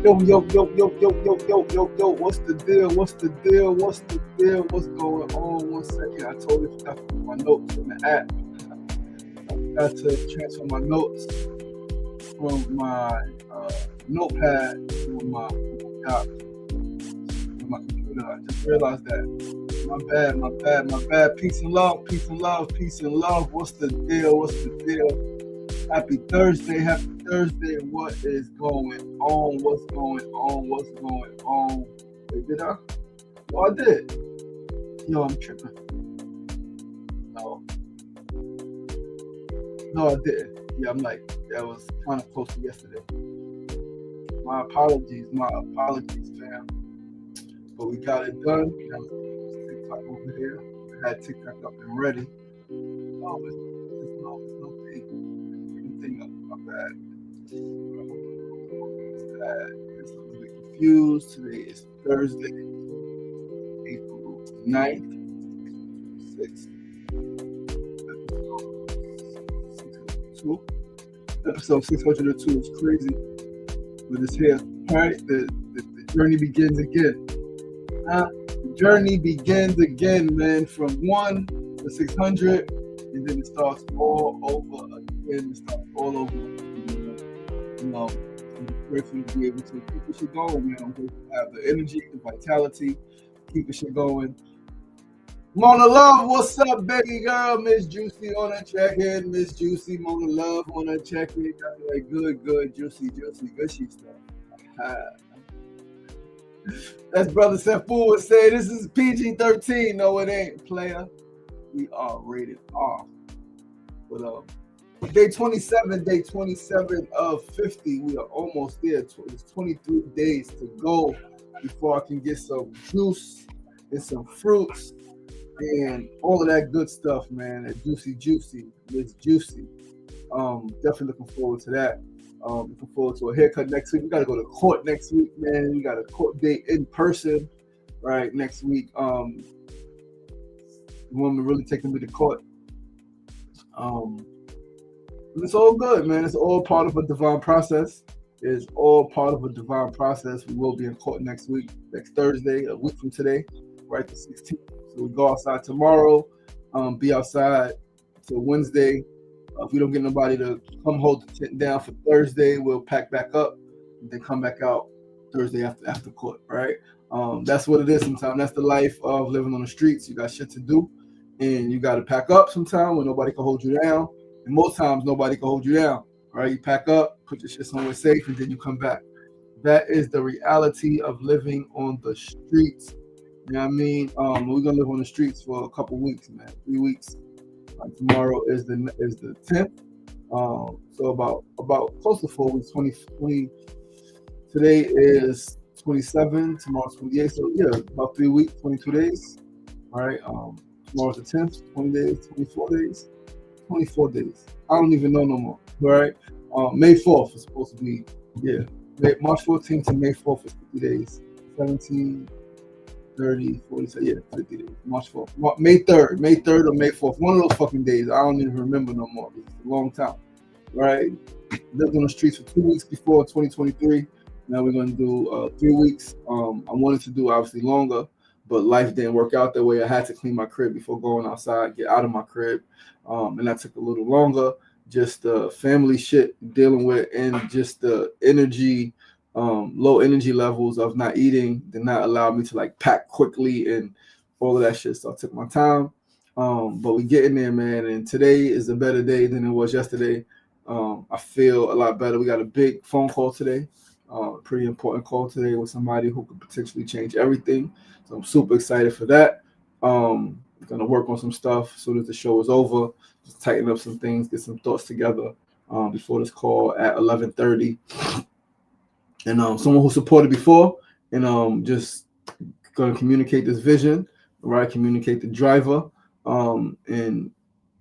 Yo, yo, yo, yo, yo, yo, yo, yo, yo, what's the deal? What's the deal? What's the deal? What's going on? 1 second. I totally forgot to put my notes in the app. I forgot to transfer my notes from my notepad to my doc, to my computer. I just realized that. My bad, my bad, my bad. Peace and love, peace and love, peace and love. What's the deal? What's the deal? Happy Thursday, happy Thursday. What is going on? What's going on? What's going on? Wait, did I? Oh, I did. Yo, I'm tripping. No, no, I didn't. Yeah, I'm like, that was kind of close to yesterday. My apologies, fam. But we got it done. Now let's put this TikTok over here. I had TikTok up and ready. Oh, it's no thing. Anything up, my bad. It's a little bit confused. Today is Thursday, April 9th, 6th, episode 602 is crazy, but it's here. All right, the journey begins again. The journey begins again, man, from 1 to 600, and then it starts all over again. It starts all over again. You know, I'm grateful to be able to keep this shit going, man. I'm grateful to have the energy, the vitality, keep this shit going. Mona Love, what's up, baby girl? Miss Juicy on a check-in. Miss Juicy, Mona Love on a check-in. I'm like, good, Juicy, good shit stuff. As Brother Sefu would say, this is PG-13. No, it ain't, player. We are rated R. But day 27 of 50. We are almost there. It's 23 days to go before I can get some juice and some fruits and all of that good stuff, man. That juicy. It's juicy. Definitely looking forward to that. Looking forward to a haircut next week. We got to go to court next week, man. We got a court date in person, right, next week. The woman really taking me to court. It's all good, man. It's all part of a divine process. It's all part of a divine process. We will be in court next week, next Thursday, a week from today, right, the 16th. So we go outside tomorrow, be outside till Wednesday. If we don't get nobody to come hold the tent down for Thursday, we'll pack back up and then come back out Thursday after court, right? That's what it is sometimes. That's the life of living on the streets. You got shit to do, and you got to pack up sometimes when nobody can hold you down. And most times, nobody can hold you down, right? You pack up, put your shit somewhere safe, and then you come back. That is the reality of living on the streets. You know what I mean? We're going to live on the streets for a couple weeks, man, 3 weeks. Tomorrow is the 10th, so about close to 4 weeks. 20. Today is 27. Tomorrow's 28. So yeah, about 3 weeks, 22 days. All right. Tomorrow's the 10th. 20 days, 24 days, 24 days. I don't even know no more. All right. May 4th is supposed to be March 14th to May 4th is 50 days. 17. 30, 40, yeah, 50 days. March 4th. May 3rd or May 4th. One of those fucking days. I don't even remember no more. It's a long time. Right? Lived on the streets for 2 weeks before 2023. Now we're going to do 3 weeks. I wanted to do obviously longer, but life didn't work out that way. I had to clean my crib before going outside, get out of my crib. And that took a little longer. Just the family shit dealing with and just the energy low energy levels of not eating did not allow me to like pack quickly and all of that shit. So I took my time. But we get in there, man. And today is a better day than it was yesterday. I feel a lot better. We got a big phone call today. Pretty important call today with somebody who could potentially change everything. So I'm super excited for that. Gonna work on some stuff as soon as the show is over. Just tighten up some things, get some thoughts together before this call at 11:30. And someone who supported before, and just going to communicate this vision, right? Communicate the driver, and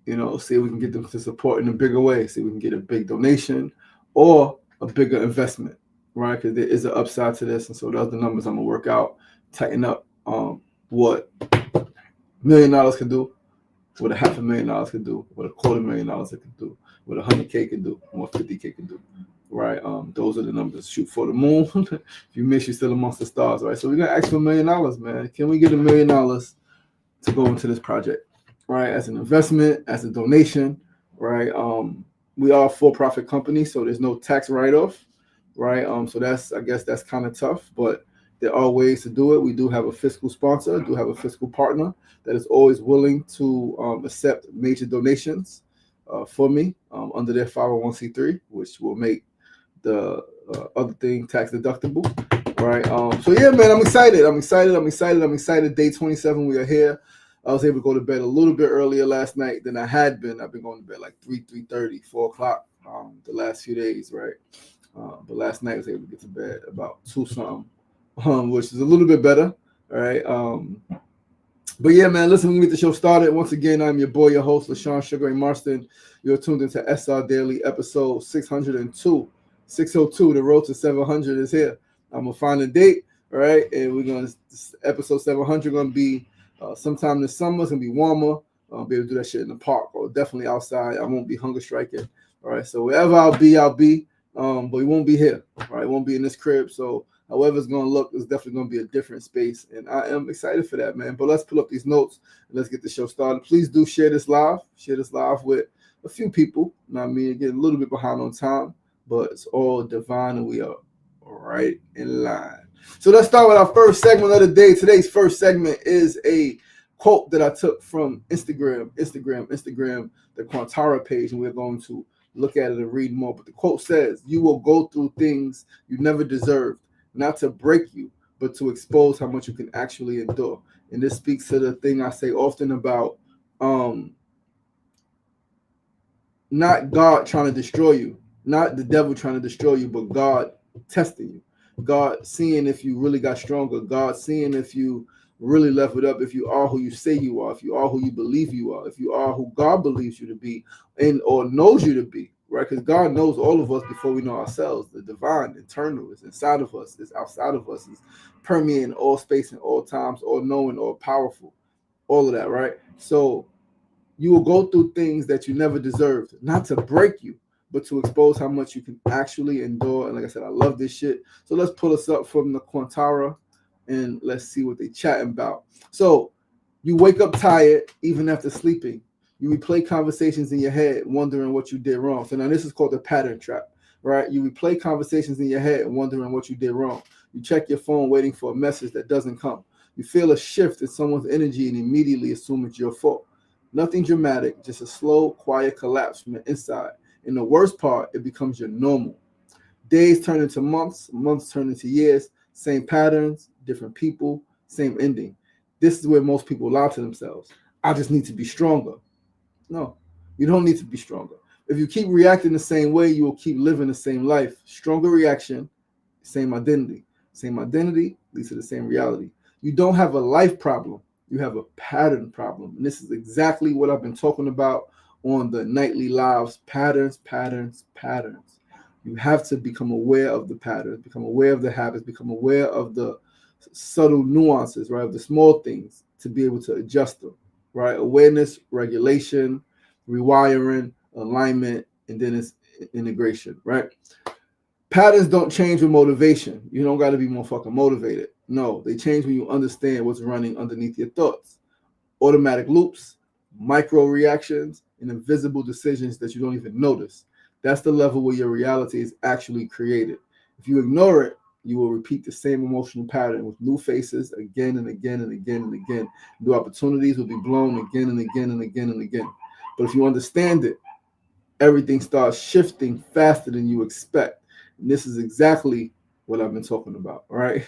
see if we can get them to support in a bigger way. See if we can get a big donation or a bigger investment, right? Because there is an upside to this, and so those are the numbers I'm gonna work out, tighten up what $1 million could do, what $500,000 could do, what $250,000 it could do, what 100K could do, what 50K could do. right? Those are the numbers. Shoot for the moon. If you miss, you're still amongst the stars, right? So we're gonna ask for $1 million, man. Can we get $1 million to go into this project, right? As an investment, as a donation, right? We are a for-profit company, so there's no tax write-off, right? So I guess that's kind of tough, but there are ways to do it. We do have a fiscal sponsor, do have a fiscal partner that is always willing to accept major donations for me under their 501c3, which will make the other thing tax deductible, right? So yeah, man, I'm excited. Day 27, we are here. I was able to go to bed a little bit earlier last night than I had been. I've been going to bed like 3:30, 4 o'clock the last few days, right? But last night I was able to get to bed about 2 something, which is a little bit better, right? But yeah, man, listen, we get the show started. Once again, I'm your boy, your host, LaShawn Sugar Ray Marston. You're tuned into SR Daily, episode 602. 602, the road to 700 is here. I'm going to find a date, all right? And episode 700 going to be sometime this summer. It's going to be warmer. I'll be able to do that shit in the park or definitely outside. I won't be hunger striking, all right? So wherever I'll be. But we won't be here, right? It won't be in this crib. So however it's going to look, it's definitely going to be a different space. And I am excited for that, man. But let's pull up these notes and let's get the show started. Please do share this live. Share this live with a few people. You know what I mean? Getting a little bit behind on time, but it's all divine and we are right in line. So let's start with our first segment of the day. Today's first segment is a quote that I took from Instagram, the Quantara page, and we're going to look at it and read more. But the quote says, "You will go through things you never deserved, not to break you, but to expose how much you can actually endure." And this speaks to the thing I say often about not God trying to destroy you, not the devil trying to destroy you, but God testing you. God seeing if you really got stronger. God seeing if you really leveled up, if you are who you say you are, if you are who you believe you are, if you are who God believes you to be and or knows you to be, right? Because God knows all of us before we know ourselves. The divine, internal is inside of us, is outside of us, is permeating all space and all times, all knowing, all powerful, all of that, right? So you will go through things that you never deserved, not to break you, but to expose how much you can actually endure. And like I said, I love this shit. So let's pull us up from the Quantara and let's see what they chatting about. So you wake up tired even after sleeping. You replay conversations in your head, wondering what you did wrong. So now this is called the pattern trap, right? You replay conversations in your head, wondering what you did wrong. You check your phone, waiting for a message that doesn't come. You feel a shift in someone's energy and immediately assume it's your fault. Nothing dramatic, just a slow, quiet collapse from the inside. And the worst part, it becomes your normal. Days turn into months, months turn into years, same patterns, different people, same ending. This is where most people lie to themselves. I just need to be stronger. No, you don't need to be stronger. If you keep reacting the same way, you will keep living the same life. Stronger reaction, same identity. Same identity leads to the same reality. You don't have a life problem. You have a pattern problem. And this is exactly what I've been talking about on the nightly lives. Patterns. You have to become aware of the patterns, become aware of the habits, become aware of the subtle nuances, right? Of the small things to be able to adjust them, right? Awareness, regulation, rewiring, alignment, and then it's integration, right? Patterns don't change with motivation. You don't got to be more fucking motivated. No, they change when you understand what's running underneath your thoughts. Automatic loops, micro reactions, and invisible decisions that you don't even notice. That's the level where your reality is actually created. If you ignore it, you will repeat the same emotional pattern with new faces again and again and again and again. New opportunities will be blown again and again and again and again. But if you understand it, everything starts shifting faster than you expect. And this is exactly what I've been talking about, right?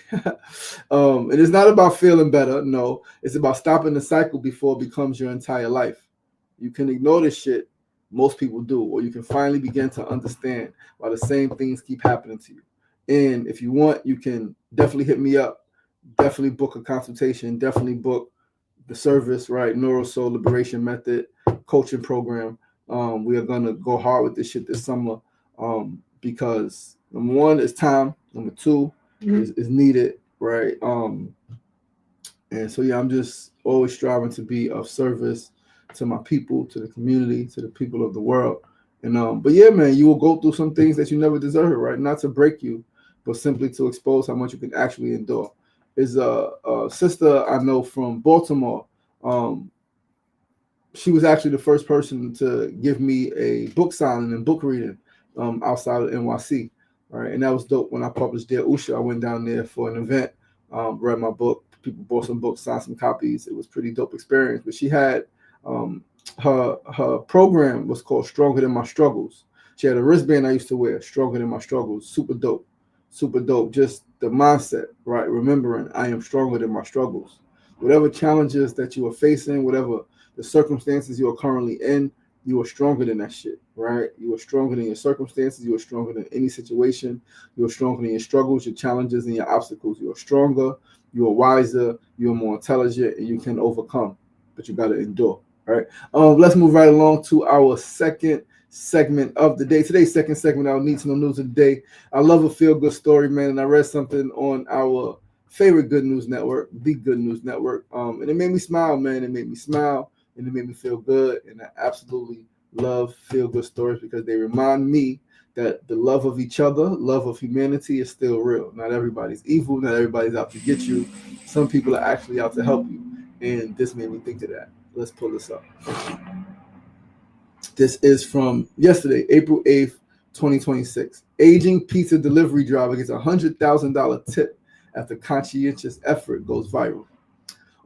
And it's not about feeling better. No, it's about stopping the cycle before it becomes your entire life. You can ignore this shit. Most people do, or you can finally begin to understand why the same things keep happening to you. And if you want, you can definitely hit me up. Definitely book a consultation. Definitely book the service, right? Neurosoul Liberation Method coaching program. We are gonna go hard with this shit this summer because number one is time. Number two is needed, right? And so yeah, I'm just always striving to be of service to my people, to the community, to the people of the world. But yeah, man, you will go through some things that you never deserve, right? Not to break you, but simply to expose how much you can actually endure. Is a sister I know from Baltimore. Um, she was actually the first person to give me a book signing and book reading outside of NYC. Right, and that was dope. When I published Dear Usha, I went down there for an event, read my book. People bought some books, signed some copies. It was a pretty dope experience. But she had um, her program was called Stronger Than My Struggles. She had a wristband I used to wear, Stronger Than My Struggles. Super dope, super dope. Just the mindset, right? Remembering I am stronger than my struggles. Whatever challenges that you are facing, whatever the circumstances you are currently in, you are stronger than that shit, right? You are stronger than your circumstances. You are stronger than any situation. You are stronger than your struggles, your challenges, and your obstacles. You are stronger. You are wiser. You are more intelligent, and you can overcome. But you got to endure, right? Let's move right along to our second segment of the day. Today's second segment, our Need to Know News of the Day. I love a feel-good story, man, and I read something on our favorite Good News Network, the Good News Network, and it made me smile, man. It made me smile and it made me feel good. And I absolutely love feel good stories because they remind me that the love of each other, love of humanity is still real. Not everybody's evil, not everybody's out to get you. Some people are actually out to help you. And this made me think of that. Let's pull this up. This is from yesterday, April 8th, 2026. Aging pizza delivery driver gets a $100,000 tip after conscientious effort goes viral.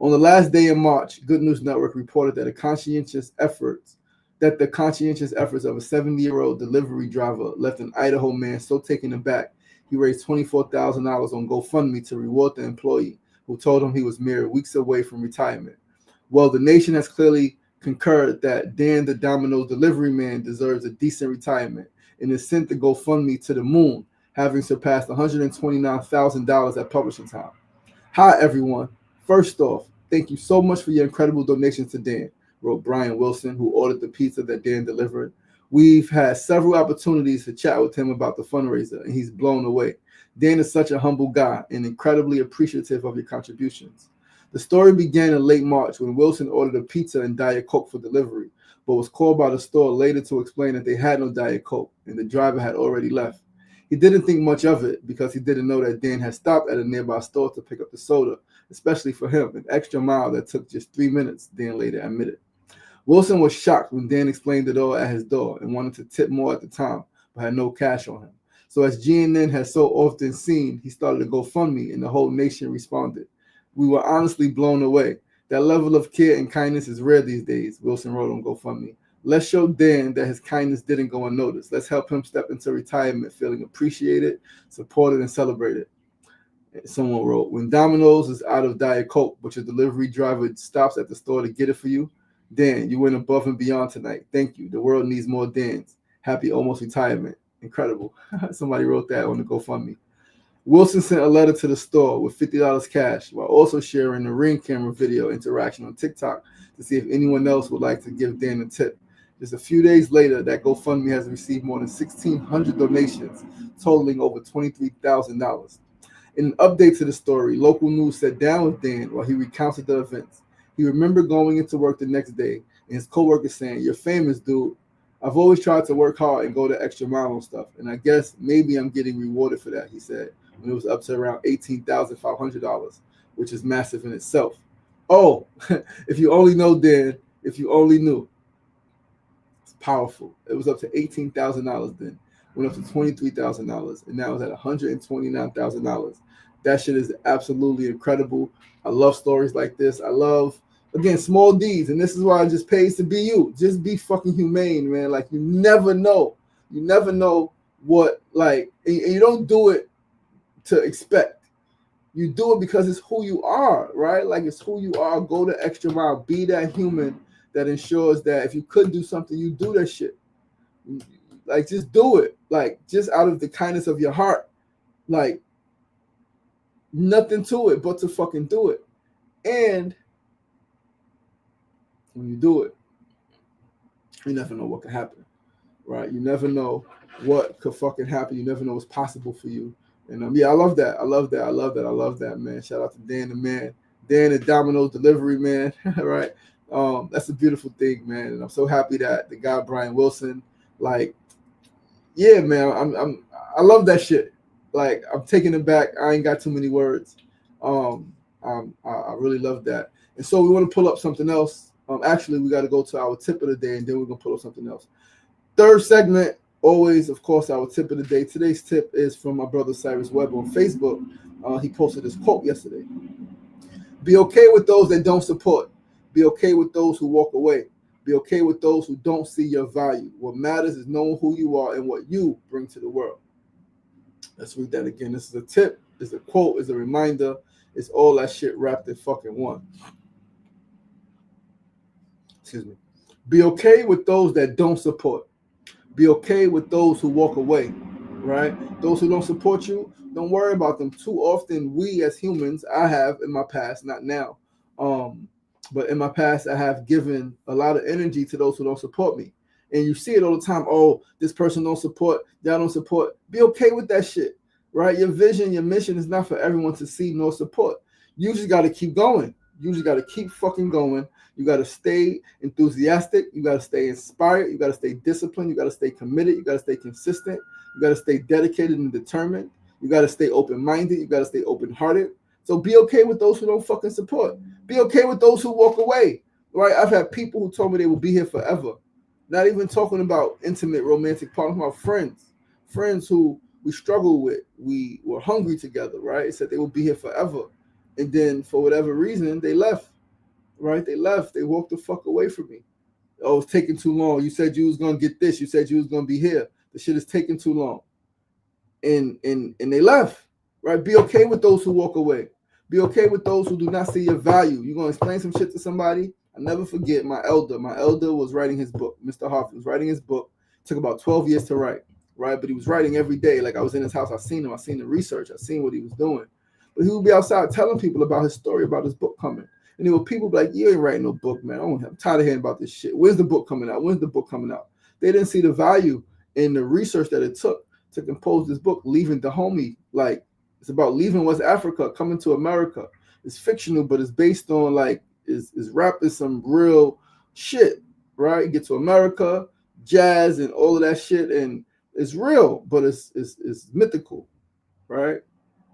On the last day in March, Good News Network reported that the conscientious efforts of a 70-year-old delivery driver left an Idaho man so taken aback he raised $24,000 on GoFundMe to reward the employee who told him he was mere weeks away from retirement. Well, the nation has clearly concurred that Dan the Domino's delivery man deserves a decent retirement and has sent the GoFundMe to the moon, having surpassed $129,000 at publishing time. Hi, everyone. First off, thank you so much for your incredible donations to Dan, wrote Brian Wilson, who ordered the pizza that Dan delivered. We've had several opportunities to chat with him about the fundraiser, and he's blown away. Dan is such a humble guy and incredibly appreciative of your contributions. The story began in late March when Wilson ordered a pizza and Diet Coke for delivery, but was called by the store later to explain that they had no Diet Coke and the driver had already left. He didn't think much of it because he didn't know that Dan had stopped at a nearby store to pick up the soda, especially for him, an extra mile that took just 3 minutes, Dan later admitted. Wilson was shocked when Dan explained it all at his door and wanted to tip more at the time, but had no cash on him. So as GNN has so often seen, he started a GoFundMe and the whole nation responded. We were honestly blown away. That level of care and kindness is rare these days, Wilson wrote on GoFundMe. Let's show Dan that his kindness didn't go unnoticed. Let's help him step into retirement feeling appreciated, supported, and celebrated. Someone wrote, when Domino's is out of Diet Coke, but your delivery driver stops at the store to get it for you, Dan, you went above and beyond tonight. Thank you. The world needs more Dans. Happy almost retirement. Incredible. Somebody wrote that on the GoFundMe. Wilson sent a letter to the store with $50 cash while also sharing a Ring camera video interaction on TikTok to see if anyone else would like to give Dan a tip. Just a few days later, that GoFundMe has received more than 1,600 donations, totaling over $23,000. In an update to the story, local news sat down with Dan while he recounted the events. He remembered going into work the next day and his coworker saying, "You're famous, dude. I've always tried to work hard and go the extra mile on stuff, and I guess maybe I'm getting rewarded for that," he said, when it was up to around $18,500, which is massive in itself. Oh, if you only know, Dan, if you only knew. It's powerful. It was up to $18,000 then, went up to $23,000, and now it's at $129,000. That shit is absolutely incredible. I love stories like this. I love, again, small deeds, and this is why it just pays to be you. Just be fucking humane, man. Like, you never know. You never know what, like, and you don't do it to expect. You do it because it's who you are, right? Like, it's who you are. Go the extra mile. Be that human that ensures that if you could do something, you do that shit. Like, just do it. Like, just out of the kindness of your heart. Like, nothing to it but to fucking do it. And when you do it, you never know what could happen, right? You never know what could fucking happen. You never know what's possible for you. And yeah, I love that. I love that. I love that. I love that, man. Shout out to Dan the man, Dan the Domino's delivery man, right? That's a beautiful thing, man. And I'm so happy that the guy Brian Wilson Like, yeah, man, I love that shit. Like, I'm taking it back. I ain't got too many words. I really love that. And so we want to pull up something else. Actually, we got to go to our tip of the day, and then we're gonna pull up something else. Third segment, always, of course, our tip of the day. Today's tip is from my brother Cyrus Webb on Facebook. He posted this quote yesterday. Be okay with those that don't support. Be okay with those who walk away. Be okay with those who don't see your value. What matters is knowing who you are and what you bring to the world. Let's read that again. This is a tip, it's a quote, it's a reminder. It's all that shit wrapped in fucking one. Excuse me. Be okay with those that don't support. Be okay with those who walk away, right? Those who don't support you, don't worry about them. Too often, we as humans, I have in my past, not now, but in my past, I have given a lot of energy to those who don't support me. And you see it all the time. Oh, this person don't support, y'all don't support. Be okay with that shit, right? Your vision, your mission is not for everyone to see nor support. You just got to keep going. You just got to keep fucking going. You got to stay enthusiastic. You got to stay inspired. You got to stay disciplined. You got to stay committed. You got to stay consistent. You got to stay dedicated and determined. You got to stay open-minded. You got to stay open-hearted. So be okay with those who don't fucking support. Be okay with those who walk away, right? I've had people who told me they will be here forever. Not even talking about intimate romantic partners, about friends who we struggle with. We were hungry together, right? Said they will be here forever. And then for whatever reason, they left, right? They left. They walked the fuck away from me. Oh, it's taking too long. You said you was going to get this. You said you was going to be here. The shit is taking too long. And they left, right? Be okay with those who walk away. Be okay with those who do not see your value. You're going to explain some shit to somebody. I never forget my elder. My elder was writing his book. Mr. Hoffman was writing his book. It took about 12 years to write, right? But he was writing every day. Like I was in his house. I seen him. I seen the research. I seen what he was doing. But he would be outside telling people about his story, about his book coming. And there were people like, you ain't writing no book, man. I'm tired of hearing about this shit. When's the book coming out? When's the book coming out? They didn't see the value in the research that it took to compose this book, Leaving the Homie. Like, it's about leaving West Africa, coming to America. It's fictional, but it's based on, like, is rap is some real shit, right? Get to America, jazz and all of that shit, and it's real, but it's mythical, right?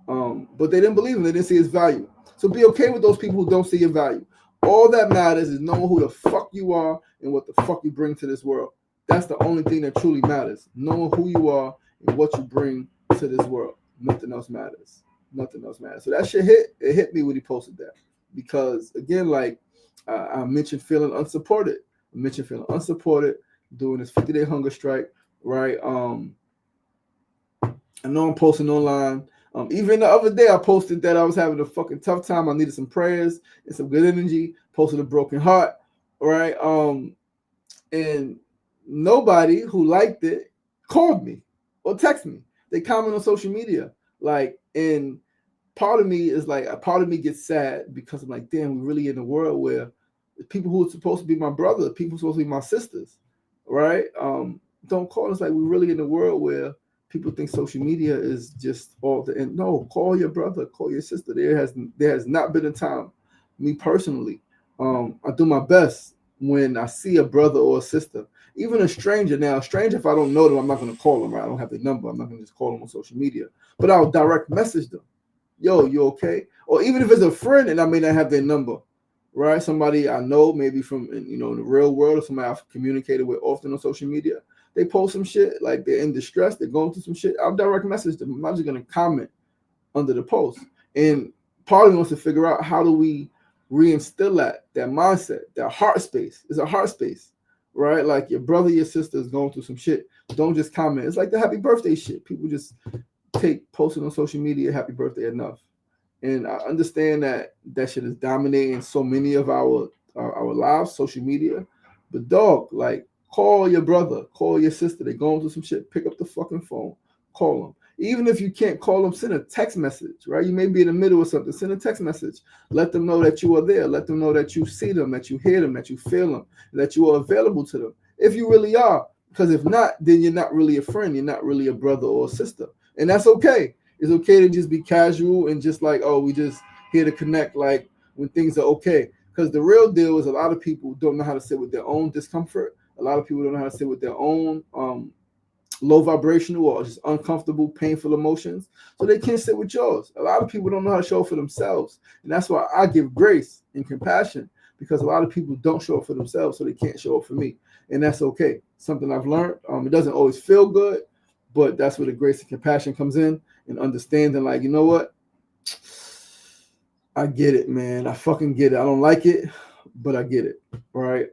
But they didn't believe him. They didn't see his value. So be okay with those people who don't see your value. All that matters is knowing who the fuck you are and what the fuck you bring to this world. That's the only thing that truly matters. Knowing who you are and what you bring to this world. Nothing else matters. Nothing else matters. So that shit hit me when he posted that. Because again, like I mentioned feeling unsupported. Doing this 50-day hunger strike, right? I know I'm posting online. Even the other day, I posted that I was having a fucking tough time. I needed some prayers and some good energy. Posted a broken heart, right? And nobody who liked it called me or texted me. They comment on social media, like, and part of me gets sad because I'm like, damn, we're really in a world where people who are supposed to be my brother, people supposed to be my sisters, right? Don't call us. Like, we're really in a world where people think social media is just all the end. No, call your brother, call your sister. There has not been a time, me personally, I do my best when I see a brother or a sister, even a stranger. Now, a stranger, if I don't know them, I'm not going to call them, right? I don't have their number. I'm not going to just call them on social media, but I'll direct message them. Yo, you okay? Or even if it's a friend and I may not have their number, right? Somebody I know, maybe from, in the real world, or somebody I've communicated with often on social media. They post some shit, like they're in distress, they're going through some shit. I'll direct message them. I'm not just going to comment under the post. And part of me wants to figure out, how do we reinstill that mindset, that heart space? It's a heart space, right? Like, your brother, your sister is going through some shit. Don't just comment. It's like the happy birthday shit. People just take posting on social media, happy birthday enough. And I understand that shit is dominating so many of our lives, social media. But dog, like, call your brother, call your sister. They're going through some shit. Pick up the fucking phone, call them. Even if you can't call them, send a text message, right? You may be in the middle of something. Send a text message. Let them know that you are there. Let them know that you see them, that you hear them, that you feel them, that you are available to them. If you really are. Because if not, then you're not really a friend. You're not really a brother or a sister. And that's okay. It's okay to just be casual and just like, oh, we just here to connect, like, when things are okay. Because the real deal is, a lot of people don't know how to sit with their own discomfort A lot of people don't know how to sit with their own low vibrational or just uncomfortable, painful emotions. So they can't sit with yours. A lot of people don't know how to show up for themselves. And that's why I give grace and compassion, because a lot of people don't show up for themselves, so they can't show up for me. And that's okay. Something I've learned. It doesn't always feel good, but that's where the grace and compassion comes in, and understanding, like, you know what? I get it, man. I fucking get it. I don't like it, but I get it. Right.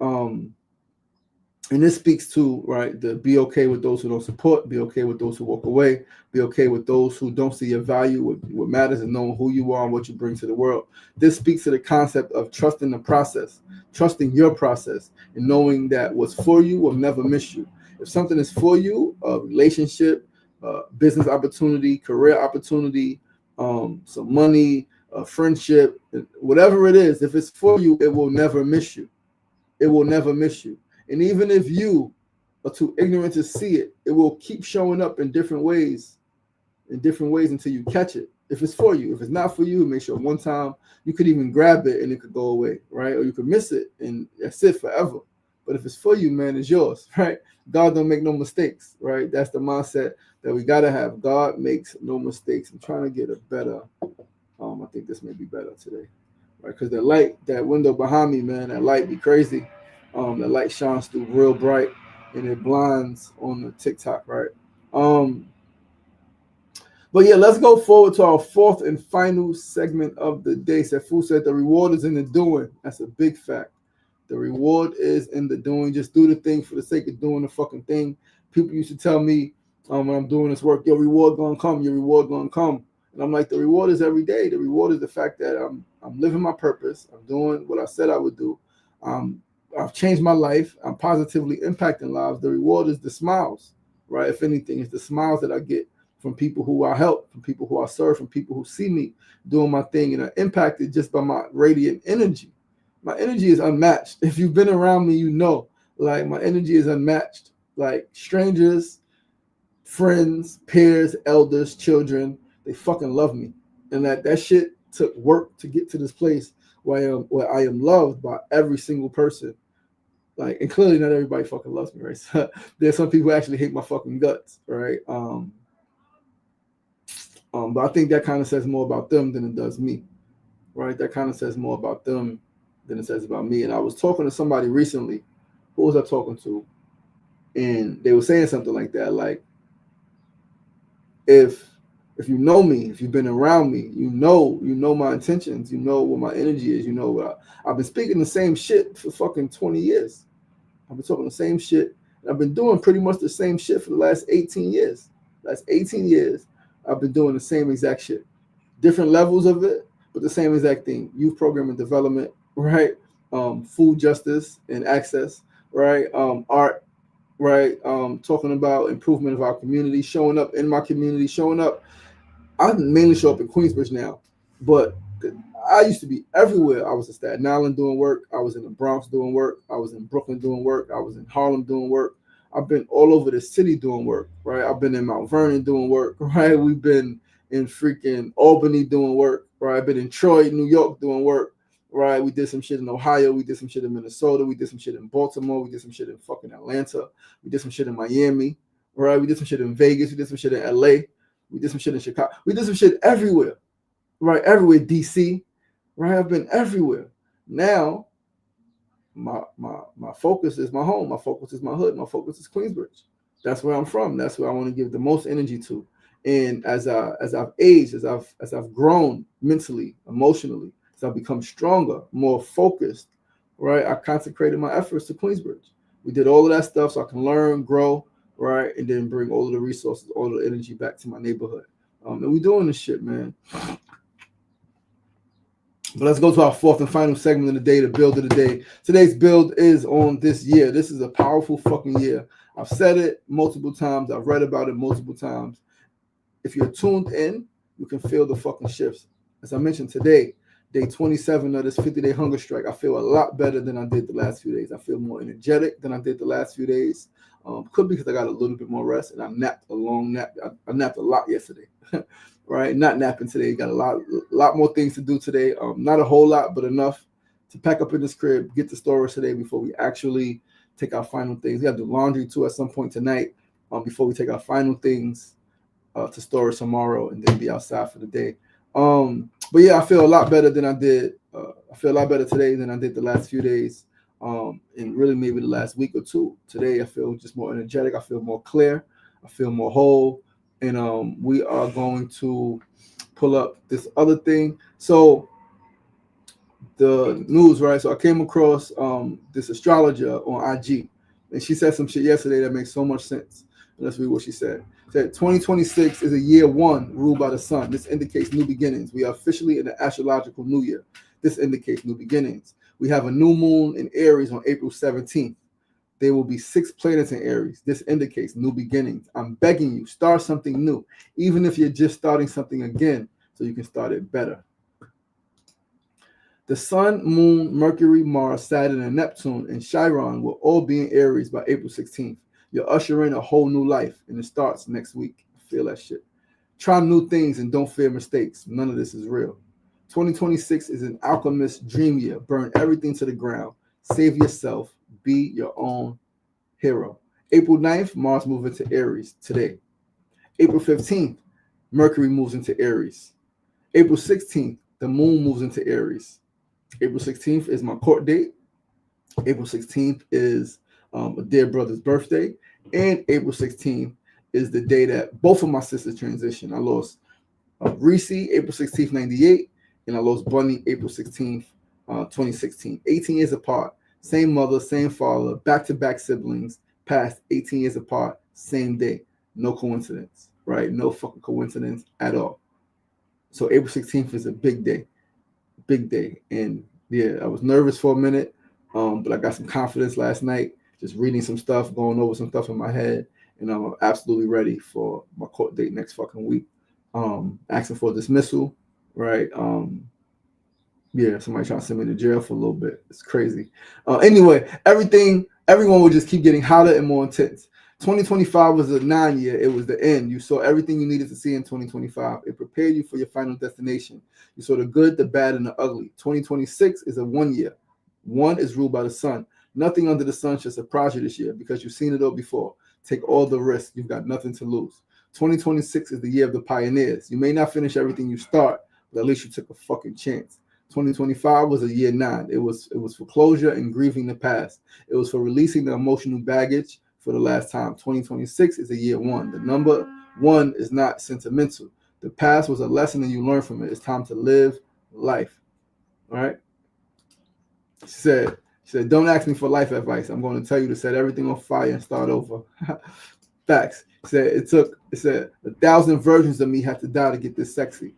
And this speaks to, right, the be okay with those who don't support, be okay with those who walk away, be okay with those who don't see your value. What matters is knowing who you are and what you bring to the world. This speaks to the concept of trusting the process, trusting your process, and knowing that what's for you will never miss you. If something is for you, a relationship, business opportunity, career opportunity, some money, a friendship, whatever it is, if it's for you, it will never miss you. It will never miss you. And even if you are too ignorant to see it, it will keep showing up in different ways until you catch it. If it's for you, if it's not for you, make sure one time you could even grab it and it could go away, right? Or you could miss it and that's it forever. But if it's for you, man, it's yours, right? God don't make no mistakes, right? That's the mindset that we gotta have. God makes no mistakes. I'm trying to get a better. I think this may be better today, right? Because that light, that window behind me, man, that light be crazy. The light shines through real bright, and it blinds on the TikTok, right? But yeah, let's go forward to our fourth and final segment of the day. Sefu said the reward is in the doing. That's a big fact. The reward is in the doing. Just do the thing for the sake of doing the fucking thing. People used to tell me when I'm doing this work, your reward gonna come, your reward gonna come. And I'm like, the reward is every day. The reward is the fact that I'm living my purpose. I'm doing what I said I would do. I've changed my life. I'm positively impacting lives. The reward is the smiles, right? If anything, it's the smiles that I get from people who I help, from people who I serve, from people who see me doing my thing and are impacted just by my radiant energy. My energy is unmatched. If you've been around me, you know, like my energy is unmatched. Like strangers, friends, peers, elders, children, they fucking love me. And that shit took work to get to this place where I am loved by every single person. Like, and clearly not everybody fucking loves me, right? So there's some people who actually hate my fucking guts, right? But I think that kind of says more about them than it does me, right? That kind of says more about them than it says about me. And I was talking to somebody recently. Who was I talking to? And they were saying something like that, like, if you know me, if you've been around me, you know my intentions, you know what my energy is, you know what I've been speaking the same shit for fucking 20 years. I've been talking the same shit. I've been doing pretty much the same shit for the last 18 years. Last 18 years, I've been doing the same exact shit. Different levels of it, but the same exact thing. Youth program and development, right? Food justice and access, right? Art, right? Talking about improvement of our community, showing up in my community, showing up. I mainly show up in Queensbridge now, but I used to be everywhere. I was in Staten Island doing work. I was in the Bronx doing work. I was in Brooklyn doing work. I was in Harlem doing work. I've been all over the city doing work, right? I've been in Mount Vernon doing work, right? We've been in freaking Albany doing work, right? I've been in Troy, New York doing work, right? We did some shit in Ohio. We did some shit in Minnesota. We did some shit in Baltimore. We did some shit in fucking Atlanta. We did some shit in Miami, right? We did some shit in Vegas. We did some shit in LA. We did some shit in Chicago. We did some shit everywhere, right? Everywhere, DC, right? I've been everywhere. Now, my focus is my home. My focus is my hood. My focus is Queensbridge. That's where I'm from. That's where I want to give the most energy to. And as I've aged, as I've grown mentally, emotionally, as I've become stronger, more focused, right? I consecrated my efforts to Queensbridge. We did all of that stuff so I can learn, grow, right, and then bring all of the resources, all the energy back to my neighborhood. And we doing this shit, man. But let's go to our fourth and final segment of the day, the build of the day. Today's build is on this year. This is a powerful fucking year. I've said it multiple times. I've read about it multiple times. If you're tuned in, you can feel the fucking shifts. As I mentioned today, day 27 of this 50-day hunger strike, I feel a lot better than I did the last few days. I feel more energetic than I did the last few days. Could be because I got a little bit more rest and I napped a long nap. I napped a lot yesterday. Right, not napping today. Got a lot more things to do today. Not a whole lot, but enough to pack up in this crib, get the storage today before we actually take our final things. We have to do laundry too at some point tonight before we take our final things to storage tomorrow and then be outside for the day. But yeah, I feel a lot better than I did. I feel a lot better today than I did the last few days, and really maybe the last week or two. Today, I feel just more energetic. I feel more clear. I feel more whole. And we are going to pull up this other thing. So the news, right? So I came across this astrologer on IG, and she said some shit yesterday that makes so much sense. Let's read what she said. She said 2026 is a year one ruled by the sun. This indicates new beginnings. We are officially in the astrological new year. This indicates new beginnings. We have a new moon in Aries on April 17th. There will be 6 planets in Aries. This indicates new beginnings. I'm begging you, start something new, even if you're just starting something again, so you can start it better. The Sun, Moon, Mercury, Mars, Saturn, and Neptune and Chiron will all be in Aries by April 16th. You're ushering a whole new life, and it starts next week. I feel that shit. Try new things and don't fear mistakes. None of this is real. 2026 is an alchemist dream year. Burn everything to the ground. Save yourself. Be your own hero. April 9th, Mars moves into Aries today. April 15th, Mercury moves into Aries. April 16th, the moon moves into Aries. April 16th is my court date. April 16th is a dear brother's birthday. And April 16th is the day that both of my sisters transitioned. I lost Reese, April 16th, 98, and I lost Bunny, April 16th, 2016. 18 years apart. Same mother, same father, back-to-back siblings, passed 18 years apart, same day. No coincidence, right? No fucking coincidence at all. So April 16th is a big day. Big day. And yeah, I was nervous for a minute, but I got some confidence last night, just reading some stuff, going over some stuff in my head, and I'm absolutely ready for my court date next fucking week. Asking for dismissal, right? Yeah, somebody trying to send me to jail for a little bit. It's crazy. Anyway, everyone would just keep getting hotter and more intense. 2025 was a 9-year. It was the end. You saw everything you needed to see in 2025. It prepared you for your final destination. You saw the good, the bad, and the ugly. 2026 is a 1 year. 1 is ruled by the sun. Nothing under the sun should surprise you this year because you've seen it all before. Take all the risks. You've got nothing to lose. 2026 is the year of the pioneers. You may not finish everything you start, but at least you took a fucking chance. 2025 was a year 9. It was for closure and grieving the past. It was for releasing the emotional baggage for the last time. 2026 is a year 1. The number 1 is not sentimental. The past was a lesson and you learn from it. It's time to live life. All right? She said, don't ask me for life advice. I'm going to tell you to set everything on fire and start over. Facts. It said 1,000 versions of me had to die to get this sexy.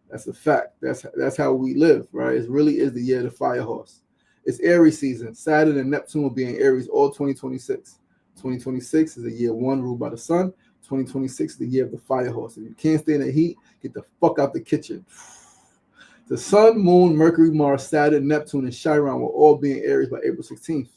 That's a fact. That's how we live, right? It really is the year of the fire horse. It's Aries season. Saturn and Neptune will be in Aries all 2026. 2026 is a year 1 ruled by the sun. 2026 is the year of the fire horse. If you can't stay in the heat, get the fuck out the kitchen. The sun, moon, Mercury, Mars, Saturn, Neptune, and Chiron will all be in Aries by April 16th.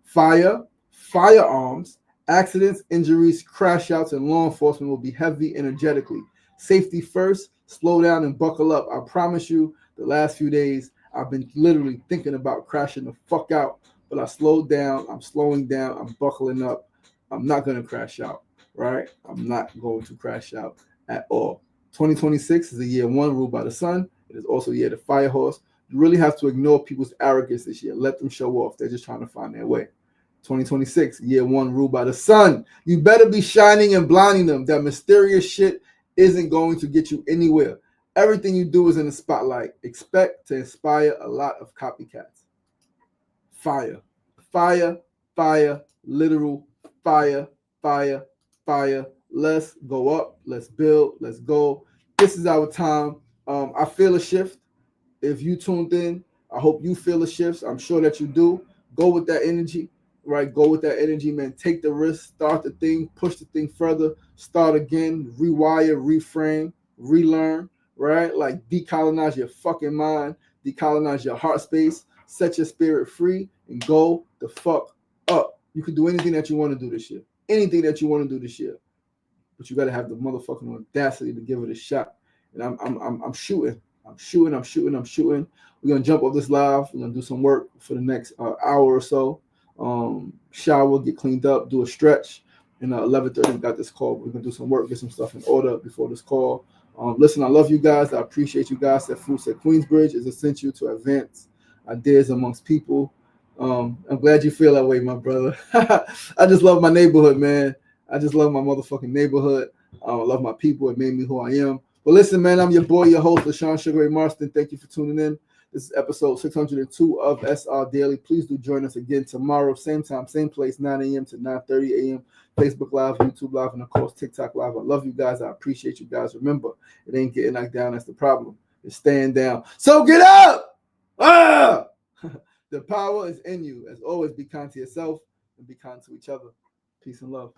Fire, firearms, accidents, injuries, crash outs, and law enforcement will be heavy energetically. Safety first. Slow down and buckle up. I promise you, the last few days, I've been literally thinking about crashing the fuck out, but I slowed down. I'm slowing down. I'm buckling up. I'm not going to crash out, right? I'm not going to crash out at all. 2026 is a year 1 ruled by the sun. It is also a year of the fire horse. You really have to ignore people's arrogance this year. Let them show off. They're just trying to find their way. 2026, year 1 ruled by the sun. You better be shining and blinding them. That mysterious shit isn't going to get you anywhere. Everything you do is in the spotlight. Expect to inspire a lot of copycats. Fire. Fire, fire, literal fire, fire, fire. Let's go up. Let's build. Let's go. This is our time. I feel a shift. If you tuned in, I hope you feel a shift. I'm sure that you do. Go with that energy. Right, go with that energy, man. Take the risk, start the thing, push the thing further, start again, rewire, reframe, relearn, right? Like decolonize your fucking mind, decolonize your heart space, set your spirit free, and go the fuck up. You can do anything that you want to do this year. Anything that you want to do this year. But you got to have the motherfucking audacity to give it a shot. And I'm shooting. We're going to jump off this live. We're going to do some work for the next hour or so. shower, get cleaned up, do a stretch. And 11:30, we got this call. We're gonna do some work, get some stuff in order before this call. Listen, I love you guys. I appreciate you guys. That Food said Queensbridge is essential to advance ideas amongst people. I'm glad you feel that way, my brother. I just love my neighborhood, man. I just love my motherfucking neighborhood. I love my people. It made me who I am. But listen, man, I'm your boy, your host, LaShawn Sugar Ray Marston. Thank you for tuning in. This is episode 602 of SR Daily. Please do join us again tomorrow, same time, same place, 9 a.m. to 9:30 a.m. Facebook Live, YouTube Live, and of course TikTok Live. I love you guys. I appreciate you guys. Remember, it ain't getting knocked down. That's the problem. It's staying down. So get up! Ah! The power is in you. As always, be kind to yourself and be kind to each other. Peace and love.